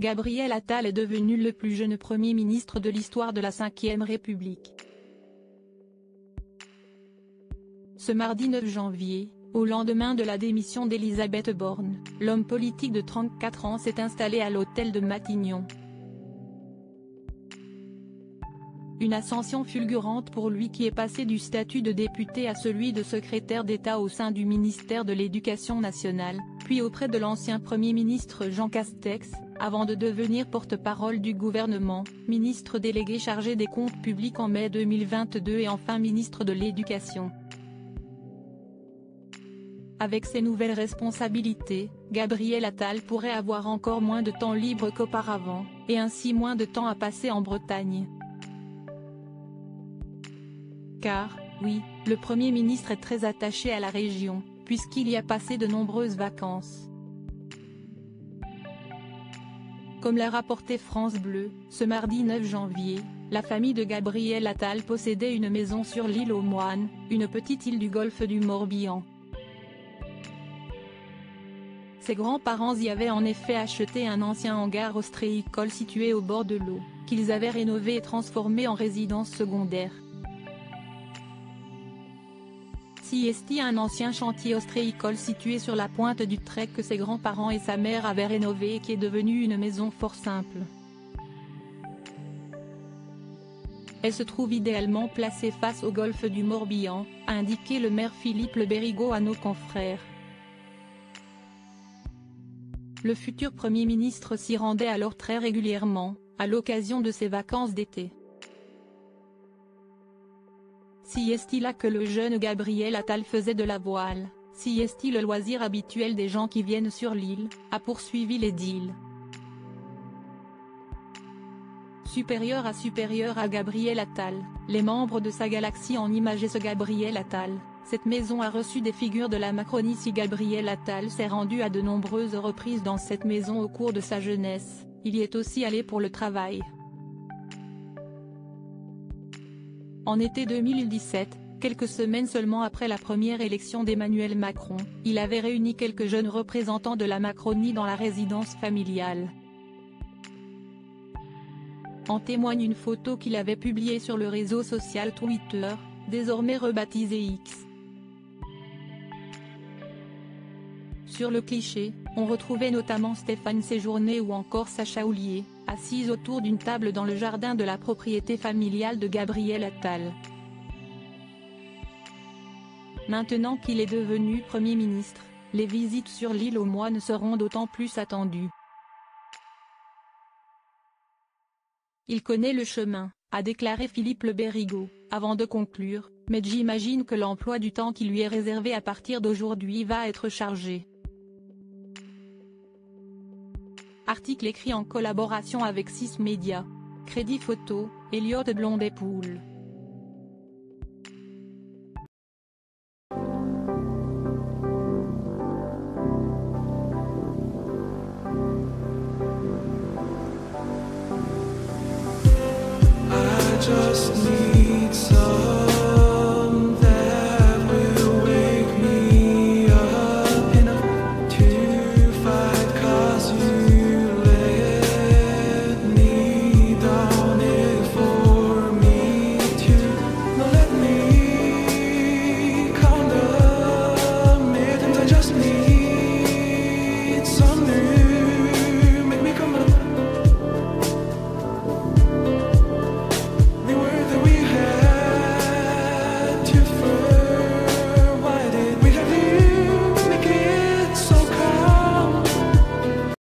Gabriel Attal est devenu le plus jeune Premier ministre de l'histoire de la Ve République. Ce mardi 9 janvier, au lendemain de la démission d'Elisabeth Borne, l'homme politique de 34 ans s'est installé à l'hôtel de Matignon. Une ascension fulgurante pour lui qui est passé du statut de député à celui de secrétaire d'État au sein du ministère de l'Éducation nationale, puis auprès de l'ancien Premier ministre Jean Castex, avant de devenir porte-parole du gouvernement, ministre délégué chargé des comptes publics en mai 2022 et enfin ministre de l'Éducation. Avec ses nouvelles responsabilités, Gabriel Attal pourrait avoir encore moins de temps libre qu'auparavant, et ainsi moins de temps à passer en Bretagne. Car, oui, le Premier ministre est très attaché à la région, puisqu'il y a passé de nombreuses vacances. Comme l'a rapporté France Bleu, ce mardi 9 janvier, la famille de Gabriel Attal possédait une maison sur l'île aux Moines, une petite île du golfe du Morbihan. Ses grands-parents y avaient en effet acheté un ancien hangar ostréicole situé au bord de l'eau, qu'ils avaient rénové et transformé en résidence secondaire. Siesti, un ancien chantier ostréicole situé sur la pointe du Trek que ses grands-parents et sa mère avaient rénové et qui est devenu une maison fort simple. Elle se trouve idéalement placée face au golfe du Morbihan, a indiqué le maire Philippe Le Bérigot à nos confrères. Le futur Premier ministre s'y rendait alors très régulièrement, à l'occasion de ses vacances d'été. Siesti là que le jeune Gabriel Attal faisait de la voile, siesti le loisir habituel des gens qui viennent sur l'île, a poursuivi l'édile. Supérieur à Gabriel Attal, les membres de sa galaxie ont imagé ce Gabriel Attal. Cette maison a reçu des figures de la Macronie. Si Gabriel Attal s'est rendu à de nombreuses reprises dans cette maison au cours de sa jeunesse, il y est aussi allé pour le travail. En été 2017, quelques semaines seulement après la première élection d'Emmanuel Macron, il avait réuni quelques jeunes représentants de la Macronie dans la résidence familiale. En témoigne une photo qu'il avait publiée sur le réseau social Twitter, désormais rebaptisé X. Sur le cliché, on retrouvait notamment Stéphane Séjourné ou encore Sacha Houlié, assises autour d'une table dans le jardin de la propriété familiale de Gabriel Attal. Maintenant qu'il est devenu Premier ministre, les visites sur l'île aux Moines seront d'autant plus attendues. Il connaît le chemin, a déclaré Philippe Le Bérigot, avant de conclure, mais j'imagine que l'emploi du temps qui lui est réservé à partir d'aujourd'hui va être chargé. Article écrit en collaboration avec 6 Médias. Crédit photo, Elliott Blondet-Poul.